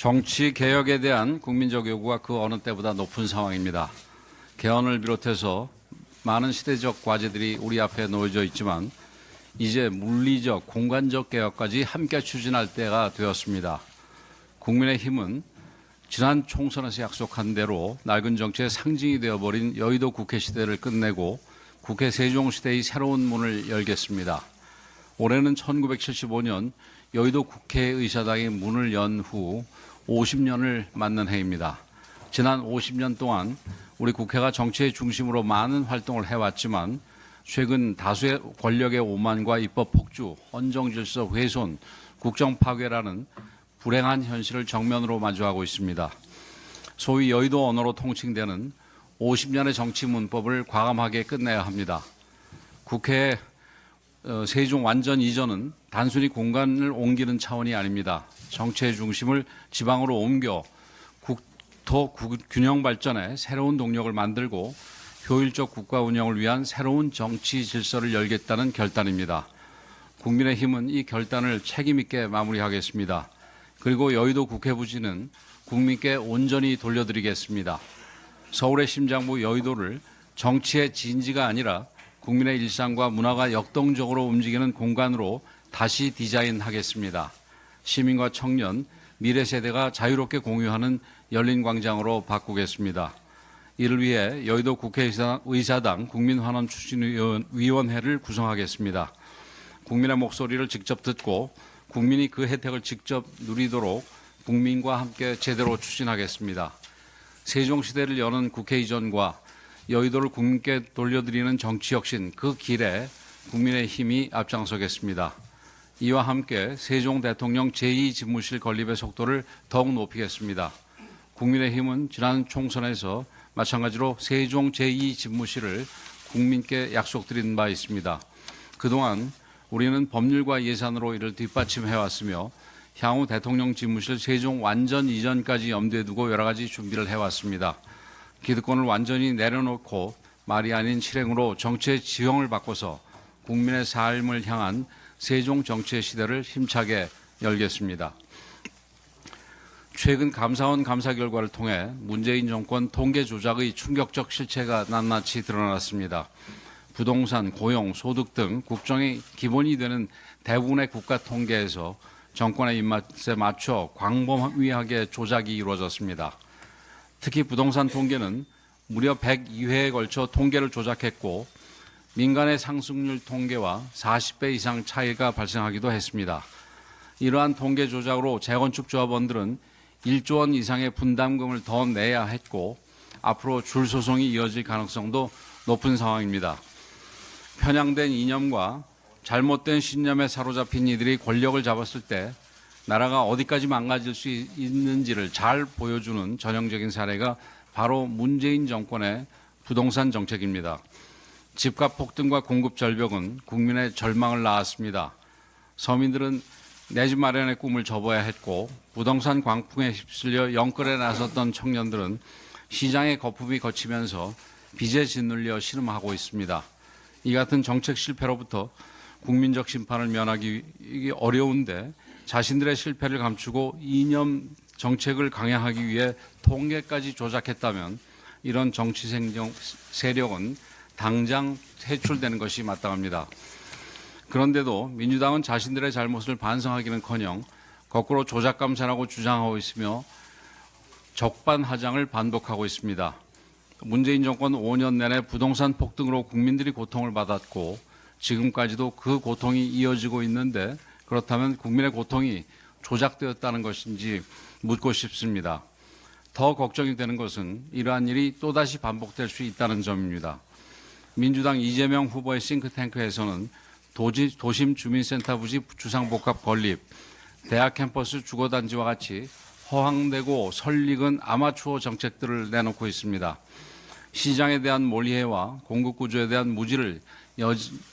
정치 개혁에 대한 국민적 요구가 그 어느 때보다 높은 상황입니다. 개헌을 비롯해서 많은 시대적 과제들이 우리 앞에 놓여져 있지만 이제 물리적, 공간적 개혁까지 함께 추진할 때가 되었습니다. 국민의힘은 지난 총선에서 약속한 대로 낡은 정치의 상징이 되어버린 여의도 국회 시대를 끝내고 국회 세종시대의 새로운 문을 열겠습니다. 올해는 1975년 여의도 국회의사당이 문을 연 후 50년을 맞는 해입니다. 지난 50년 동안 우리 국회가 정치의 중심으로 많은 활동을 해왔지만 최근 다수의 권력의 오만과 입법 폭주, 헌정질서 훼손, 국정 파괴라는 불행한 현실을 정면으로 마주하고 있습니다. 소위 여의도 언어로 통칭되는 50년의 정치 문법을 과감하게 끝내야 합니다. 국회의 세종 완전 이전은 단순히 공간을 옮기는 차원이 아닙니다. 정치의 중심을 지방으로 옮겨 국토 균형 발전에 새로운 동력을 만들고 효율적 국가 운영을 위한 새로운 정치 질서를 열겠다는 결단입니다. 국민의힘은 이 결단을 책임 있게 마무리하겠습니다. 그리고 여의도 국회 부지는 국민께 온전히 돌려드리겠습니다. 서울의 심장부 여의도를 정치의 진지가 아니라 국민의 일상과 문화가 역동적으로 움직이는 공간으로 다시 디자인하겠습니다. 시민과 청년, 미래 세대가 자유롭게 공유하는 열린 광장으로 바꾸겠습니다. 이를 위해 여의도 국회의사당 국민환원 추진위원회를 구성하겠습니다. 국민의 목소리를 직접 듣고 국민이 그 혜택을 직접 누리도록 국민과 함께 제대로 추진하겠습니다. 세종시대를 여는 국회 이전과 여의도를 국민께 돌려드리는 정치혁신 그 길에 국민의힘이 앞장서겠습니다. 이와 함께 세종 대통령 제2집무실 건립의 속도를 더욱 높이겠습니다. 국민의힘은 지난 총선에서 마찬가지로 세종 제2집무실을 국민께 약속드린 바 있습니다. 그동안 우리는 법률과 예산으로 이를 뒷받침해왔으며 향후 대통령 집무실 세종 완전 이전까지 염두에 두고 여러 가지 준비를 해왔습니다. 기득권을 완전히 내려놓고 말이 아닌 실행으로 정치의 지형을 바꿔서 국민의 삶을 향한 세종 정치의 시대를 힘차게 열겠습니다. 최근 감사원 감사 결과를 통해 문재인 정권 통계 조작의 충격적 실체가 낱낱이 드러났습니다. 부동산, 고용, 소득 등 국정의 기본이 되는 대부분의 국가 통계에서 정권의 입맛에 맞춰 광범위하게 조작이 이루어졌습니다. 특히 부동산 통계는 무려 102회에 걸쳐 통계를 조작했고 민간의 상승률 통계와 40배 이상 차이가 발생하기도 했습니다. 이러한 통계 조작으로 재건축 조합원들은 1조 원 이상의 분담금을 더 내야 했고 앞으로 줄 소송이 이어질 가능성도 높은 상황입니다. 편향된 이념과 잘못된 신념에 사로잡힌 이들이 권력을 잡았을 때 나라가 어디까지 망가질 수 있는지를 잘 보여주는 전형적인 사례가 바로 문재인 정권의 부동산 정책입니다. 집값 폭등과 공급 절벽은 국민의 절망을 낳았습니다. 서민들은 내 집 마련의 꿈을 접어야 했고 부동산 광풍에 휩쓸려 영끌에 나섰던 청년들은 시장의 거품이 거치면서 빚에 짓눌려 신음하고 있습니다. 이 같은 정책 실패로부터 국민적 심판을 면하기 어려운데 자신들의 실패를 감추고 이념 정책을 강행하기 위해 통계까지 조작했다면 이런 정치 세력은 당장 퇴출되는 것이 마땅합니다. 그런데도 민주당은 자신들의 잘못을 반성하기는커녕 거꾸로 조작 감사라고 주장하고 있으며 적반하장을 반복하고 있습니다. 문재인 정권 5년 내내 부동산 폭등으로 국민들이 고통을 받았고 지금까지도 그 고통이 이어지고 있는데 그렇다면 국민의 고통이 조작되었다는 것인지 묻고 싶습니다. 더 걱정이 되는 것은 이러한 일이 또다시 반복될 수 있다는 점입니다. 민주당 이재명 후보의 싱크탱크에서는 도심 주민센터 부지 주상복합 건립, 대학 캠퍼스 주거단지와 같이 허황되고 설익은 아마추어 정책들을 내놓고 있습니다. 시장에 대한 몰이해와 공급 구조에 대한 무지를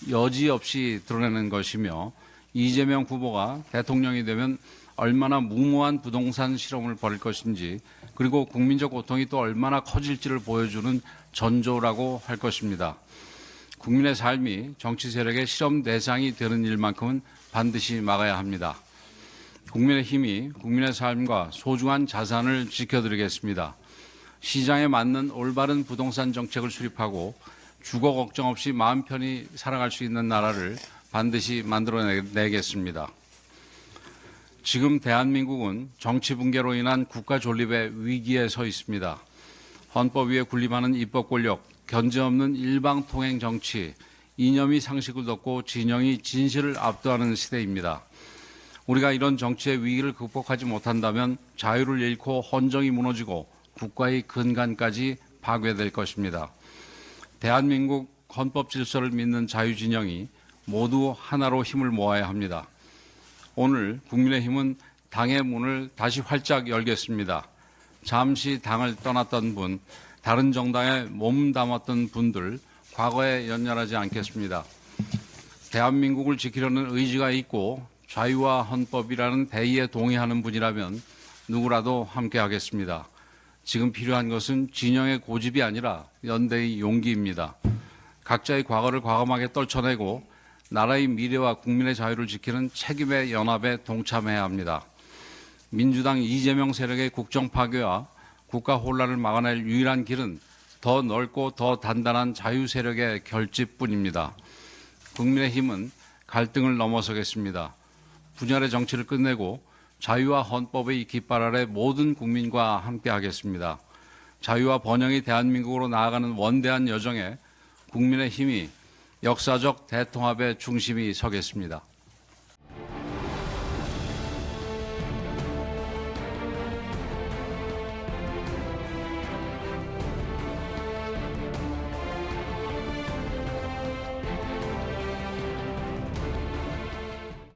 여지없이 드러내는 것이며 이재명 후보가 대통령이 되면 얼마나 무모한 부동산 실험을 벌일 것인지 그리고 국민적 고통이 또 얼마나 커질지를 보여주는 전조라고 할 것입니다. 국민의 삶이 정치 세력의 실험 대상이 되는 일만큼은 반드시 막아야 합니다. 국민의힘이 국민의 삶과 소중한 자산을 지켜드리겠습니다. 시장에 맞는 올바른 부동산 정책을 수립하고 주거 걱정 없이 마음 편히 살아갈 수 있는 나라를 반드시 만들어내겠습니다. 지금 대한민국은 정치 붕괴로 인한 국가 존립의 위기에 서 있습니다. 헌법 위에 군림하는 입법 권력, 견제 없는 일방 통행 정치, 이념이 상식을 덮고 진영이 진실을 압도하는 시대입니다. 우리가 이런 정치의 위기를 극복하지 못한다면 자유를 잃고 헌정이 무너지고 국가의 근간까지 파괴될 것입니다. 대한민국 헌법 질서를 믿는 자유진영이 모두 하나로 힘을 모아야 합니다. 오늘 국민의힘은 당의 문을 다시 활짝 열겠습니다. 잠시 당을 떠났던 분, 다른 정당에 몸담았던 분들, 과거에 연연하지 않겠습니다. 대한민국을 지키려는 의지가 있고 자유와 헌법이라는 대의에 동의하는 분이라면 누구라도 함께하겠습니다. 지금 필요한 것은 진영의 고집이 아니라 연대의 용기입니다. 각자의 과거를 과감하게 떨쳐내고 나라의 미래와 국민의 자유를 지키는 책임의 연합에 동참해야 합니다. 민주당 이재명 세력의 국정 파괴와 국가 혼란을 막아낼 유일한 길은 더 넓고 더 단단한 자유 세력의 결집뿐입니다. 국민의힘은 갈등을 넘어서겠습니다. 분열의 정치를 끝내고 자유와 헌법의 깃발 아래 모든 국민과 함께하겠습니다. 자유와 번영의 대한민국으로 나아가는 원대한 여정에 국민의힘이 역사적 대통합의 중심이 서겠습니다.